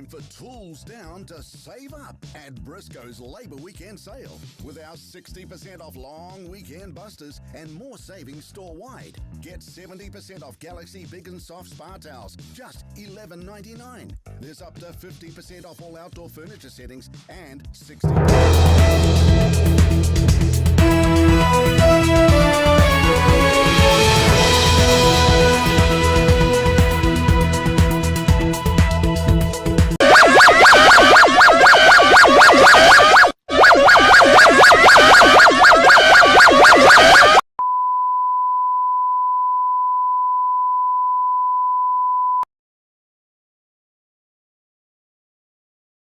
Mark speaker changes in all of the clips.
Speaker 1: time for tools down to save up at Briscoe's Labour Weekend Sale. With our 60% off long weekend busters and more savings store-wide. Get 70% off Galaxy Big and Soft Spa Towels, just $11.99. There's up to 50% off all outdoor furniture settings and 60%.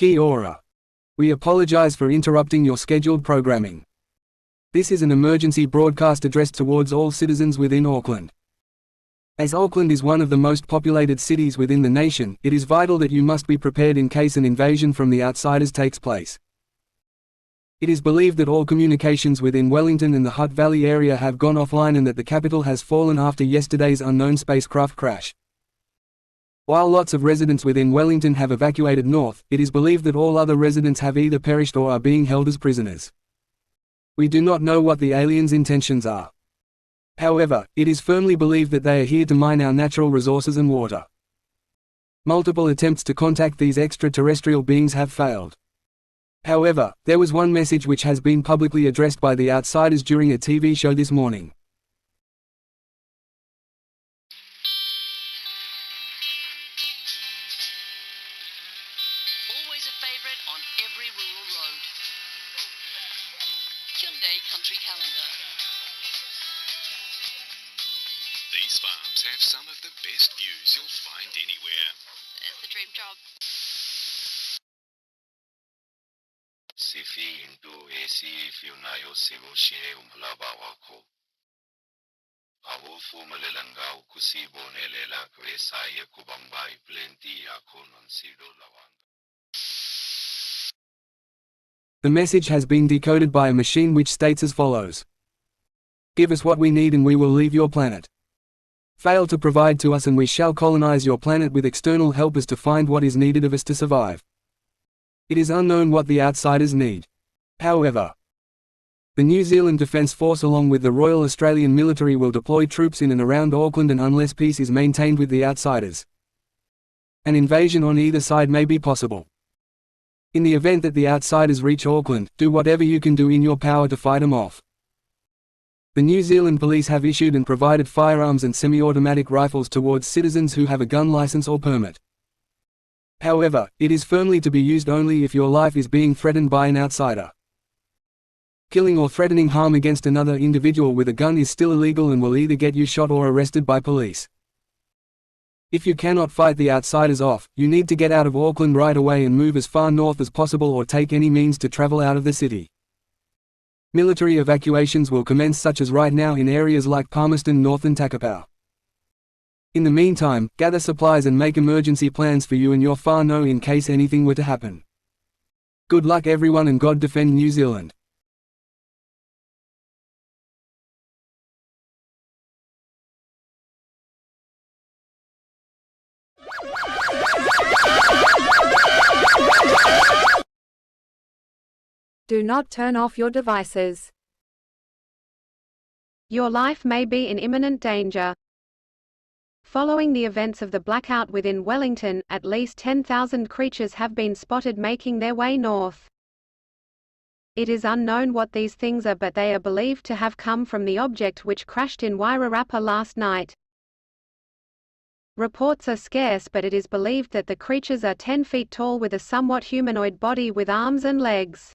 Speaker 2: Kia ora. We apologize for interrupting your scheduled programming. This is an emergency broadcast addressed towards all citizens within Auckland. As Auckland is one of the most populated cities within the nation, it is vital that you must be prepared in case an invasion from the outsiders takes place. It is believed that all communications within Wellington and the Hutt Valley area have gone offline and that the capital has fallen after yesterday's unknown spacecraft crash. While lots of residents within Wellington have evacuated north, it is believed that all other residents have either perished or are being held as prisoners. We do not know what the aliens' intentions are. However, it is firmly believed that they are here to mine our natural resources and water. Multiple attempts to contact these extraterrestrial beings have failed. However, there was one message which has been publicly addressed by the outsiders during a TV show this morning.
Speaker 3: These farms have some of the best views you'll find anywhere.
Speaker 4: It's the dream job.
Speaker 5: Sifi into AC Funayo Sibushi Umlaba Wako. Awufu Malelanga Kusibo Nelela Kwesaye Kubambai Plenty Akon Sido Lawanga.
Speaker 2: The message has been decoded by a machine which states as follows. Give us what we need and we will leave your planet. Fail to provide to us and we shall colonize your planet with external helpers to find what is needed of us to survive. It is unknown what the outsiders need. However, the New Zealand Defence Force along with the Royal Australian Military will deploy troops in and around Auckland and unless peace is maintained with the outsiders, an invasion on either side may be possible. In the event that the outsiders reach Auckland, do whatever you can do in your power to fight them off. The New Zealand Police have issued and provided firearms and semi-automatic rifles towards citizens who have a gun license or permit. However, it is firmly to be used only if your life is being threatened by an outsider. Killing or threatening harm against another individual with a gun is still illegal and will either get you shot or arrested by police. If you cannot fight the outsiders off, you need to get out of Auckland right away and move as far north as possible or take any means to travel out of the city. Military evacuations will commence such as right now in areas like Palmerston North and Takapau. In the meantime, gather supplies and make emergency plans for you and your whānau in case anything were to happen. Good luck everyone and God defend New Zealand.
Speaker 6: Do not turn off your devices. Your life may be in imminent danger. Following the events of the blackout within Wellington, at least 10,000 creatures have been spotted making their way north. It is unknown what these things are, but they are believed to have come from the object which crashed in Wairarapa last night. Reports are scarce, but it is believed that the creatures are 10 feet tall with a somewhat humanoid body with arms and legs.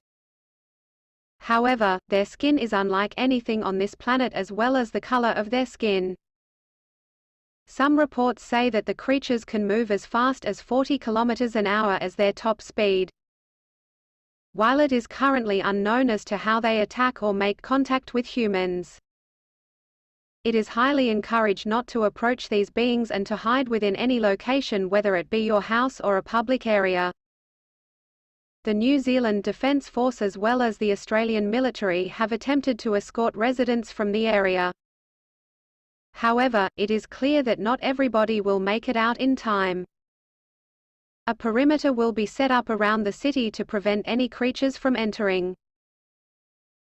Speaker 6: However, their skin is unlike anything on this planet as well as the color of their skin. Some reports say that the creatures can move as fast as 40 kilometers an hour as their top speed. While it is currently unknown as to how they attack or make contact with humans, it is highly encouraged not to approach these beings and to hide within any location, whether it be your house or a public area. The New Zealand Defence Force as well as the Australian military have attempted to escort residents from the area. However, it is clear that not everybody will make it out in time. A perimeter will be set up around the city to prevent any creatures from entering.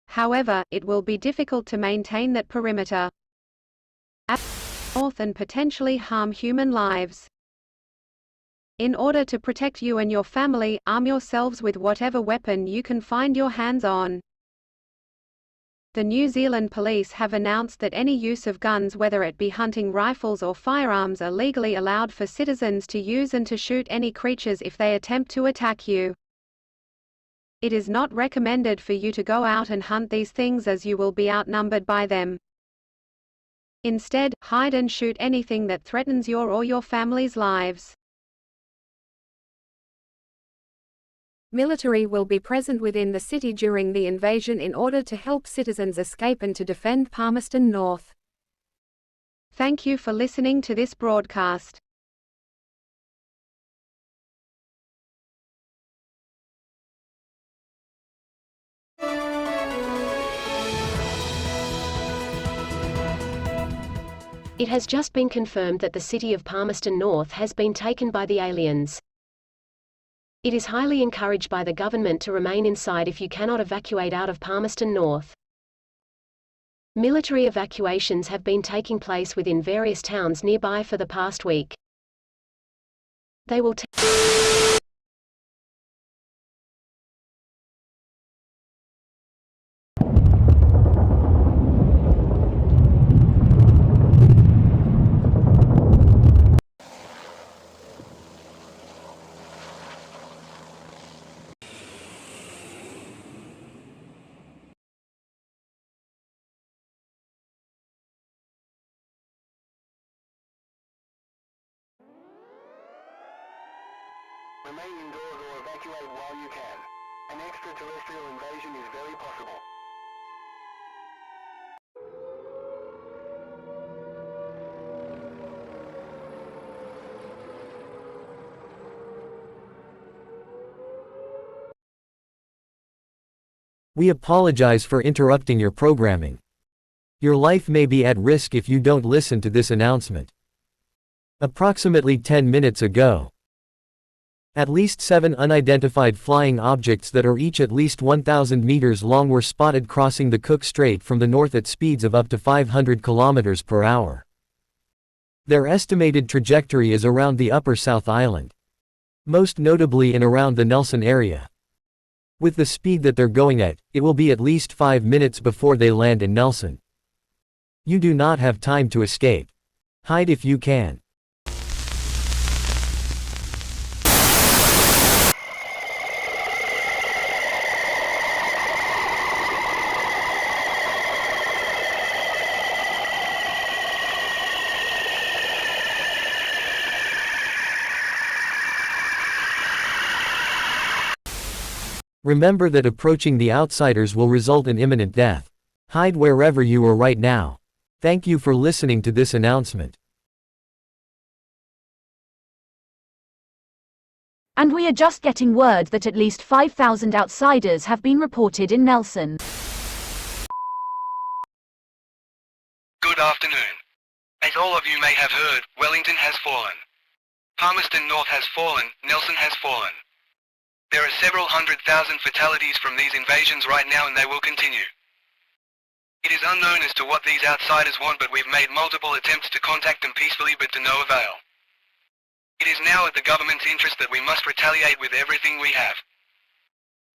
Speaker 6: However, it will be difficult to maintain that perimeter at north and potentially harm human lives. In order to protect you and your family, arm yourselves with whatever weapon you can find your hands on. The New Zealand Police have announced that any use of guns, whether it be hunting rifles or firearms, are legally allowed for citizens to use and to shoot any creatures if they attempt to attack you. It is not recommended for you to go out and hunt these things, as you will be outnumbered by them. Instead, hide and shoot anything that threatens your or your family's lives. Military will be present within the city during the invasion in order to help citizens escape and to defend Palmerston North. Thank you for listening to this broadcast.
Speaker 4: It has just been confirmed that the city of Palmerston North has been taken by the aliens. It is highly encouraged by the government to remain inside if you cannot evacuate out of Palmerston North. Military evacuations have been taking place within various towns nearby for the past week. They will
Speaker 7: Remain indoors or evacuate while you can. An extraterrestrial invasion is very possible.
Speaker 8: We apologize for interrupting your programming. Your life may be at risk if you don't listen to this announcement. Approximately 10 minutes ago, at least 7 unidentified flying objects that are each at least 1,000 meters long were spotted crossing the Cook Strait from the north at speeds of up to 500 kilometers per hour. Their estimated trajectory is around the Upper South Island, most notably in around the Nelson area. With the speed that they're going at, it will be at least 5 minutes before they land in Nelson. You do not have time to escape. Hide if you can. Remember that approaching the outsiders will result in imminent death. Hide wherever you are right now. Thank you for listening to this announcement.
Speaker 9: And we are just getting word that at least 5,000 outsiders have been reported in Nelson.
Speaker 7: Good afternoon. As all of you may have heard, Wellington has fallen. Palmerston North has fallen, Nelson has fallen. There are several 100,000 fatalities from these invasions right now, and they will continue. It is unknown as to what these outsiders want, but we've made multiple attempts to contact them peacefully, but to no avail. It is now at the government's interest that we must retaliate with everything we have.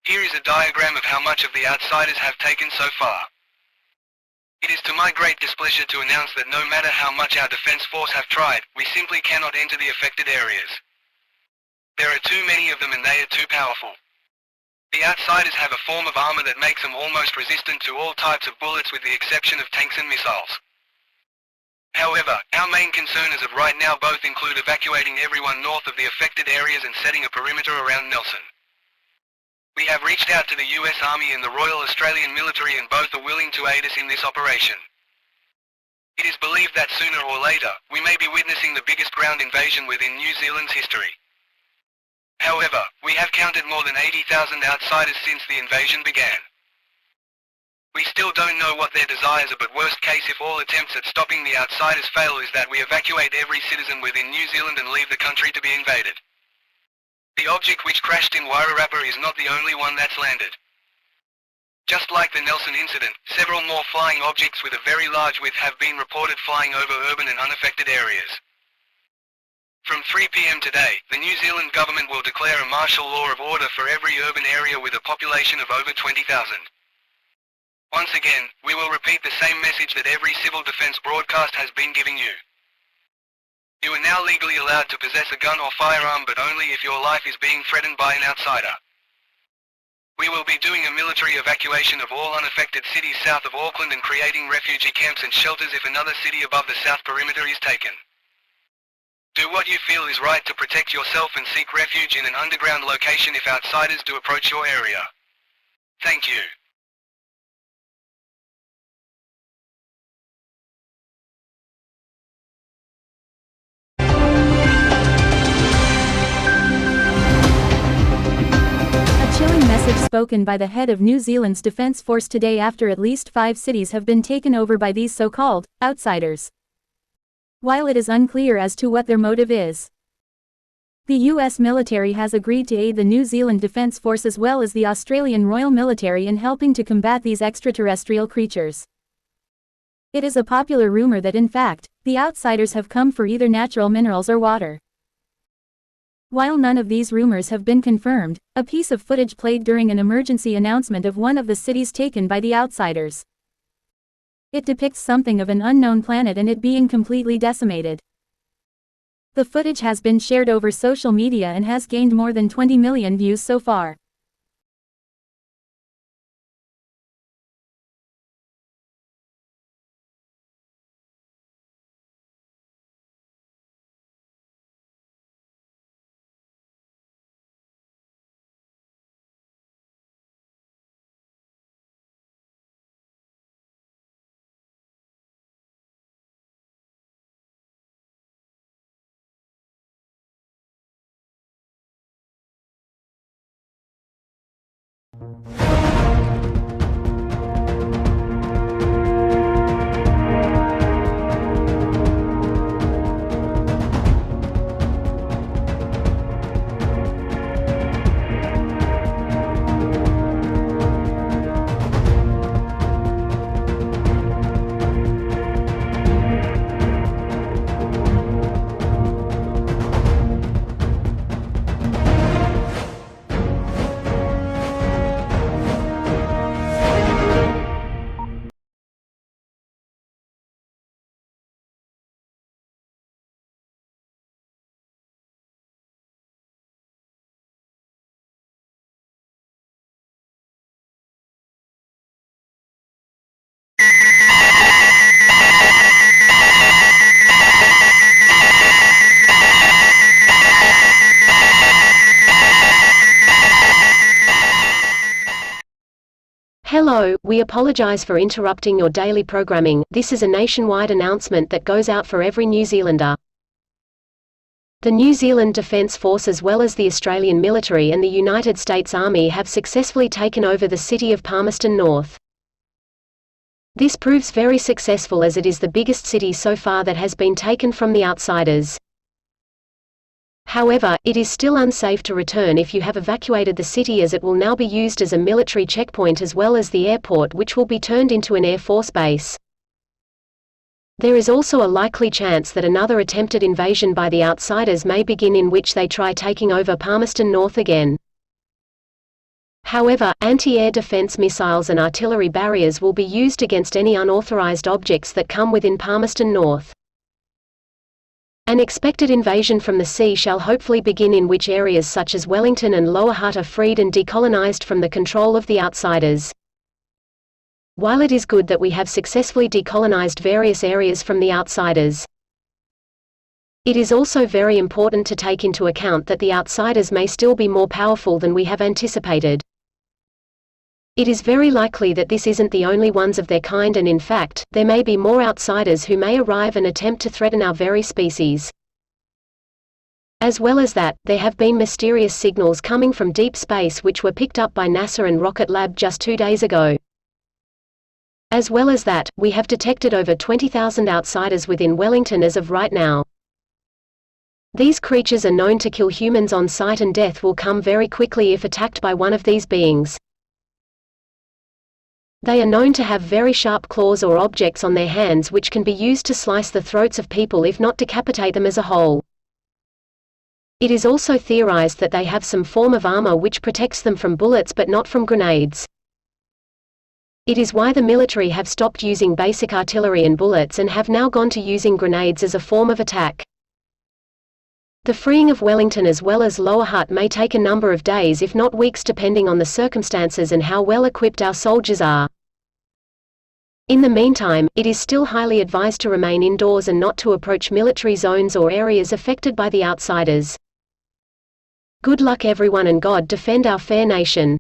Speaker 7: Here is a diagram of how much of the outsiders have taken so far. It is to my great displeasure to announce that no matter how much our defense force have tried, we simply cannot enter the affected areas. There are too many of them, and they are too powerful. The outsiders have a form of armor that makes them almost resistant to all types of bullets with the exception of tanks and missiles. However, our main concern as of right now both include evacuating everyone north of the affected areas and setting a perimeter around Nelson. We have reached out to the US Army and the Royal Australian Military, and both are willing to aid us in this operation. It is believed that sooner or later, we may be witnessing the biggest ground invasion within New Zealand's history. However, we have counted more than 80,000 outsiders since the invasion began. We still don't know what their desires are, but worst case, if all attempts at stopping the outsiders fail, is that we evacuate every citizen within New Zealand and leave the country to be invaded. The object which crashed in Wairarapa is not the only one that's landed. Just like the Nelson incident, several more flying objects with a very large width have been reported flying over urban and unaffected areas. From 3 p.m. today, the New Zealand government will declare a martial law of order for every urban area with a population of over 20,000. Once again, we will repeat the same message that every civil defence broadcast has been giving you. You are now legally allowed to possess a gun or firearm, but only if your life is being threatened by an outsider. We will be doing a military evacuation of all unaffected cities south of Auckland and creating refugee camps and shelters if another city above the south perimeter is taken. Do what you feel is right to protect yourself and seek refuge in an underground location if outsiders do approach your area. Thank you.
Speaker 10: Message spoken by the head of New Zealand's Defence Force today after at least 5 cities have been taken over by these so-called outsiders. While it is unclear as to what their motive is, the US military has agreed to aid the New Zealand Defence Force as well as the Australian Royal Military in helping to combat these extraterrestrial creatures. It is a popular rumor that in fact, the outsiders have come for either natural minerals or water. While none of these rumors have been confirmed, a piece of footage played during an emergency announcement of one of the cities taken by the outsiders. It depicts something of an unknown planet and it being completely decimated. The footage has been shared over social media and has gained more than 20 million views so far.
Speaker 4: Hello, we apologize for interrupting your daily programming. This is a nationwide announcement that goes out for every New Zealander. The New Zealand Defence Force as well as the Australian military and the United States Army have successfully taken over the city of Palmerston North. This proves very successful as it is the biggest city so far that has been taken from the outsiders. However, it is still unsafe to return if you have evacuated the city as it will now be used as a military checkpoint as well as the airport which will be turned into an Air Force base. There is also a likely chance that another attempted invasion by the outsiders may begin in which they try taking over Palmerston North again. However, anti-air defense missiles and artillery barriers will be used against any unauthorized objects that come within Palmerston North. An expected invasion from the sea shall hopefully begin in which areas such as Wellington and Lower Hutt are freed and decolonized from the control of the outsiders. While it is good that we have successfully decolonized various areas from the outsiders, it is also very important to take into account that the outsiders may still be more powerful than we have anticipated. It is very likely that this isn't the only ones of their kind, and in fact, there may be more outsiders who may arrive and attempt to threaten our very species. As well as that, there have been mysterious signals coming from deep space which were picked up by NASA and Rocket Lab just 2 days ago. As well as that, we have detected over 20,000 outsiders within Wellington as of right now. These creatures are known to kill humans on sight, and death will come very quickly if attacked by one of these beings. They are known to have very sharp claws or objects on their hands which can be used to slice the throats of people if not decapitate them as a whole. It is also theorized that they have some form of armor which protects them from bullets but not from grenades. It is why the military have stopped using basic artillery and bullets and have now gone to using grenades as a form of attack. The freeing of Wellington as well as Lower Hutt may take a number of days if not weeks depending on the circumstances and how well equipped our soldiers are. In the meantime, it is still highly advised to remain indoors and not to approach military zones or areas affected by the outsiders. Good luck everyone, and God defend our fair nation.